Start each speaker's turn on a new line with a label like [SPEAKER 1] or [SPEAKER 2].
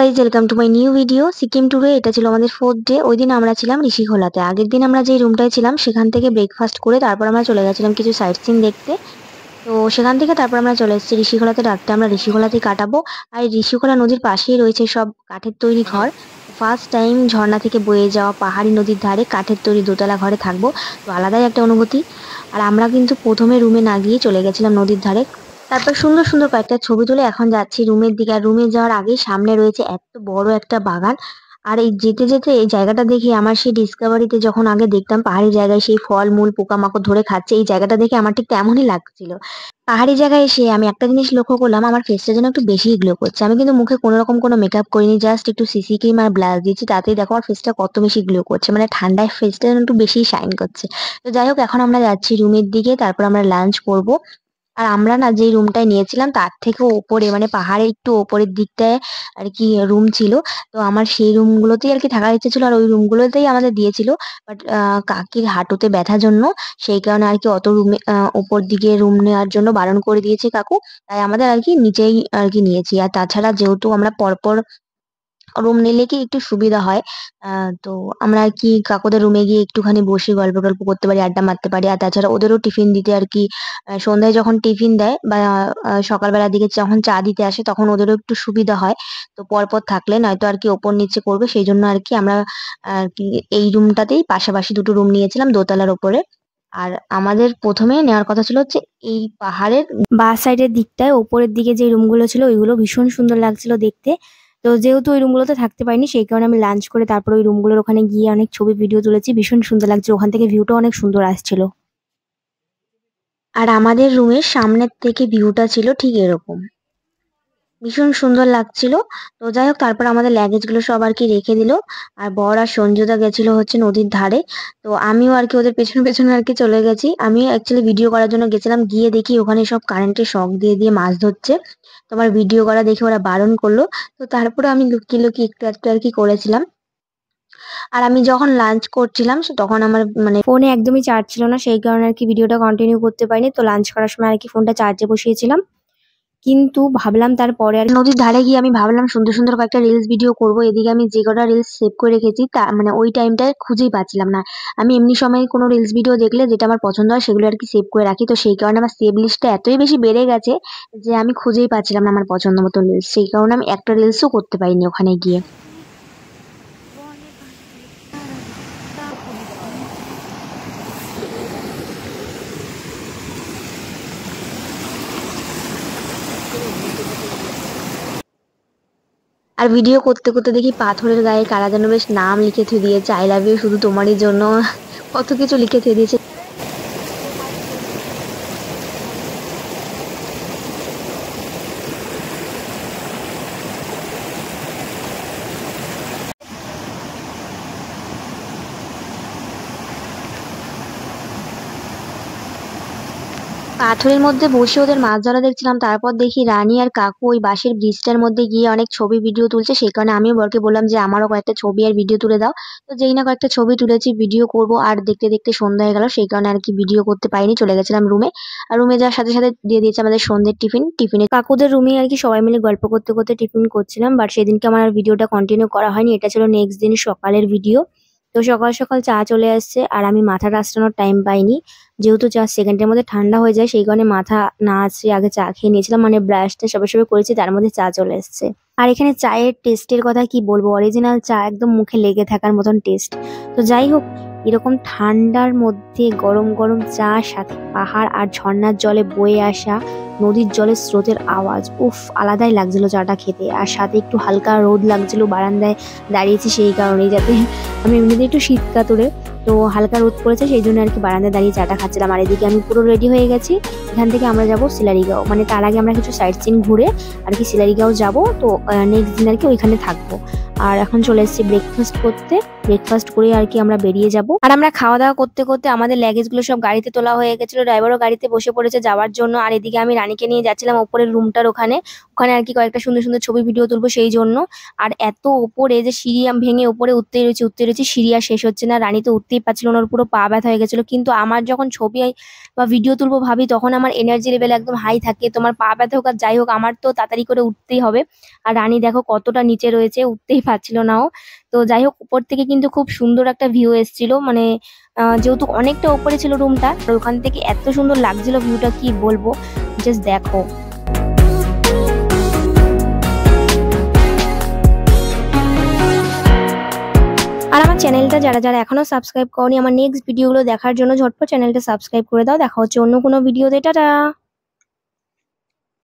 [SPEAKER 1] Guys, welcome to my new video. Sikkim ট্যুরে এটা ছিল আমাদের 4th ডে। ওই দিন আমরা ছিলাম ঋষিখোলাতে। আগের দিন আমরা যেই রুমটায় ছিলাম সেখান থেকে ব্রেকফাস্ট করে তারপর আমরা চলে গেছিলাম কিছু সাইট সিন দেখতে। তো সেখান থেকে তারপর আমরা চলে এসেছি ঋষিখোলাতে। রাতটা আমরা ঋষিখোলাতেই কাটাবো। আর এই ঋষিখোলা নদীর পাশেই রয়েছে সব কাঠের তৈরি ঘর। ফার্স্ট টাইম ঝর্ণা থেকে বয়ে যাওয়া পাহাড়ি নদীর ধারে কাঠের তৈরি দোতলা ঘরে থাকবো, তো আলাদাই একটা অনুভূতি। আর আমরা কিন্তু প্রথমে রুমে না গিয়ে চলে গেছিলাম নদীর ধারে। তারপর সুন্দর সুন্দর কয়েকটা ছবি তুলে এখন যাচ্ছি রুমের দিকে। আর রুমে যাওয়ার আগেই সামনে রয়েছে এত বড় একটা বাগান। আর এই যেতে যেতে এই জায়গাটা দেখে আমার সেই ডিসকভারিতে যখন আগে দেখতাম পাহাড়ি জায়গায় সেই ফল মূল পোকামাকড় ধরে খাচ্ছে, এই জায়গাটা দেখে আমার ঠিক তেমনই লাগছিল। পাহাড়ি জায়গায় এসে আমি একটা জিনিস লক্ষ্য করলাম, আমার ফেসটা যেন একটু বেশি গ্লো করছে। আমি কিন্তু মুখে কোনো রকম কোনো মেকআপ করিনি, জাস্ট একটু সিসি ক্রিম আর ব্লাশ দিয়েছি, তাতেই দেখো আমার ফেসটা কত বেশি গ্লো করছে। মানে ঠান্ডায় ফেসটা যেন একটু বেশি শাইন করছে। তো যাই হোক, এখন আমরা যাচ্ছি রুমের দিকে, তারপর আমরা লাঞ্চ করব। আর আমরা না যেই রুমটায় নিয়েছিলাম তার থেকেও ওপরে, মানে পাহাড়ের একটু ওপরের দিকটায় আর কি রুম ছিল। তো আমার সেই রুমগুলোতেই আর কি থাকার ইচ্ছে ছিল, আর ওই রুমগুলোতেই আমাদের দিয়েছিল। বাট কাকির হাঁটুতে ব্যথার জন্য সেই কারণে আর কি অত রুমে ওপর দিকে রুম নেওয়ার জন্য বারণ করে দিয়েছে কাকু। তাই আমাদের আর কি নিচেই আর কি নিয়েছি। আর তাছাড়া যেহেতু আমরা পরপর রুম নিলে কি একটু সুবিধা হয়। তো আমরা আর কি কাকুদের রুমে গিয়ে একটুখানি বসে গল্প টল্প করতে পারি, আড্ডা মারতে পারি। আর তাছাড়া ওদেরও টিফিন দিতে আর কি সন্ধ্যায় যখন টিফিন দেয় বা সকালবেলার দিকে যখন চা দিতে আসে তখন ওদেরও একটু সুবিধা হয়। তো পরপর থাকলে নয়তো আর কি ওপর নিচে করবে, সেই জন্য আর কি আমরা আর কি এই রুমটাতেই পাশাপাশি দুটো রুম নিয়েছিলাম দোতলার ওপরে। আর আমাদের প্রথমে নেওয়ার কথা ছিল হচ্ছে এই পাহাড়ের বাঁ সাইডের দিকটায় ওপরের দিকে যে রুমগুলো ছিল ওইগুলো ভীষণ সুন্দর লাগছিল দেখতে। তো যেহেতু ওই রুমগুলোতে থাকতে পারিনি সেই কারণে আমি লাঞ্চ করে তারপর ওই রুমগুলোর ওখানে গিয়ে অনেক ছবি ভিডিও তুলেছি। ভীষণ সুন্দর লাগছে, ওখান থেকে ভিউটা অনেক সুন্দর আসছিল। আর আমাদের রুমের সামনের থেকে ভিউটা ছিল ঠিক এরকম, ভীষণ সুন্দর লাগছিল। তো যাই হোক, তারপর আমাদের লাগেজ গুলো সব আর কি রেখে দিল। আর বর আর সঞ্জুদা গেছিল হচ্ছে নদীর ধারে। তো আমিও আর কি ওদের পেছনে পেছনে আর কি চলে গেছি। আমি অ্যাকচুয়ালি ভিডিও করার জন্য গেছিলাম, গিয়ে দেখি ওখানে সব কারেন্টের শক দিয়ে দিয়ে মাছ ধরছে। তোমার ভিডিও করা দেখে ওরা বারণ করলো। তো তারপরে আমি লুকিয়ে লুকিয়ে একটু একটু আর কি করেছিলাম। আর আমি যখন লাঞ্চ করছিলাম তখন আমার মানে ফোনে একদমই চার্জ ছিল না, সেই কারণে আর কি ভিডিওটা কন্টিনিউ করতে পারিনি। তো লাঞ্চ করার সময় আর কি ফোনটা চার্জে বসিয়েছিলাম। কিন্তু ভাবলাম তারপরে আর নদীর ধারে গিয়ে আমি ভাবলাম সুন্দর সুন্দর কয়েকটা রিলস ভিডিও করব। এদিকে আমি যে কটা রিলস সেভ করে রেখেছি তা মানে ওই টাইমটায় খুঁজেই পাচ্ছিলাম না। আমি এমনি সময় কোনো রিলস ভিডিও দেখলে যেটা আমার পছন্দ হয় সেগুলো আর কি সেভ করে রাখি। তো সেই কারণে আমার সেভ লিস্টটা এতই বেশি বেড়ে গেছে যে আমি খুঁজেই পাচ্ছিলাম না আমার পছন্দ মতো রিলস। সেই কারণে আমি একটা রিলসও করতে পারিনি ওখানে গিয়ে। আর ভিডিও করতে করতে দেখি পাথরের গায়ে কারা যেন বেশ নাম লিখে থুয়ে দিয়েছে, আই লাভ ইউ শুধু তোমারই জন্য, কত কিছু লিখে থুয়ে দিয়েছে। পাথরের মধ্যে বসে ওদের মাছ ধরা দেখছিলাম। তারপর দেখি রানী আর কাকু ওই বাঁশের ব্রিজটার মধ্যে গিয়ে অনেক ছবি ভিডিও তুলছে। সেই কারণে আমিও বরকে বললাম যে আমারও কয়েকটা ছবি আর ভিডিও তুলে দাও। তো যেই না কয়েকটা ছবি তুলেছি, ভিডিও করব, আর দেখতে দেখতে সন্ধ্যা হয়ে গেল, সেই কারণে আর কি ভিডিও করতে পারিনি, চলে গেছিলাম রুমে। আর রুমে যাওয়ার সাথে সাথে দিয়ে দিয়েছে আমাদের সন্ধ্যের টিফিন। টিফিনে কাকুদের রুমে আর কি সবাই মিলে গল্প করতে করতে টিফিন করছিলাম। বাট সেদিনকে আমার আর ভিডিওটা কন্টিনিউ করা হয়নি, এটা ছিল নেক্সট দিন সকালের ভিডিও। তো সকাল সকাল চা চলে আসছে আর আমি মাথা টাস্টানোর টাইম পাইনি। যেহেতু চা সেকেন্ডের মধ্যে ঠান্ডা হয়ে যায় সেই কারণে মাথা না আসছে আগে চা খেয়ে নিয়েছিলাম, মানে ব্রাশটা সবে সবে করেছি তার মধ্যে চা চলে এসছে। আর এখানে চায়ের টেস্টের কথা কি বলবো, অরিজিনাল চা একদম মুখে লেগে থাকার মতন টেস্ট। তো যাই হোক, এরকম ঠান্ডার মধ্যে গরম গরম চা, সাথে পাহাড় আর ঝর্ণার জলে বয়ে আসা নদীর জলের স্রোতের আওয়াজ, উফ আলাদাই লাগছিল চাটা খেতে। আর সাথে একটু হালকা রোদ লাগছিল, বারান্দায় দাঁড়িয়েছি সেই কারণেই, যাতে আমি এমনিতে একটু শীত কাতুরে, তো হালকা রোদ পড়েছে সেই জন্য আর কি বারান্দায় দাঁড়িয়ে চাটা খাচ্ছিলাম। আর এদিকে আমি পুরো রেডি হয়ে গেছি। এখান থেকে আমরা যাব সিলারিগাঁও, মানে তার আগে আমরা কিছু সাইট সিন ঘুরে আর কি সিলারিগাঁও যাব। তো নেক্সট দিন আর কি ওইখানে থাকবো। আর এখন চলে এসেছি ব্রেকফাস্ট করতে। ব্রেকফাস্ট করে আর কি আমরা বেরিয়ে যাব। আর আমরা খাওয়া দাওয়া করতে করতে আমাদের লাগেজগুলো সব গাড়িতে তোলা হয়ে গেছিল। ড্রাইভারও গাড়িতে বসে পড়েছে যাওয়ার জন্য। আর এদিকে আমি রানীকে নিয়ে যাচ্ছিলাম ওপরের রুমটার ওখানে। ওখানে আর কি কয়েকটা সুন্দর সুন্দর ছবি ভিডিও তুলবো সেই জন্য। আর এত ওপরে যে সিঁড়ি ভেঙে ওপরে উঠতেই রয়েছে সিঁড়ি আর শেষ হচ্ছে না। রানী তো উঠতেই পারছিল না, ওর পুরো পা ব্যথা হয়ে গেছিল। কিন্তু আমার যখন ছবি বা ভিডিও তুলবো ভাবি তখন আমার এনার্জি লেভেল একদম হাই থাকে। তোমার পা ব্যথা হোক আর যাই হোক, আমার তো তাড়াতাড়ি করে উঠতেই হবে। আর রানী দেখো কতটা নিচে রয়েছে, উঠতেই পারছিল না ও। তো যাই হোক, উপর থেকে কিন্তু খুব সুন্দর একটা ভিউ এসেছিল। মানে যেহেতু অনেকটা উপরে ছিল রুমটা, আর ওখান থেকে এত সুন্দর লাগছিল ভিউটা, কি বলবো, জাস্ট দেখো। আর আমার চ্যানেলটা যারা যারা এখনো সাবস্ক্রাইব করনি, আমার নেক্সট ভিডিওগুলো দেখার জন্য ঝটপট চ্যানেলটা সাবস্ক্রাইব করে দাও। দেখা হচ্ছে অন্য কোনো ভিডিওতে। টাটা।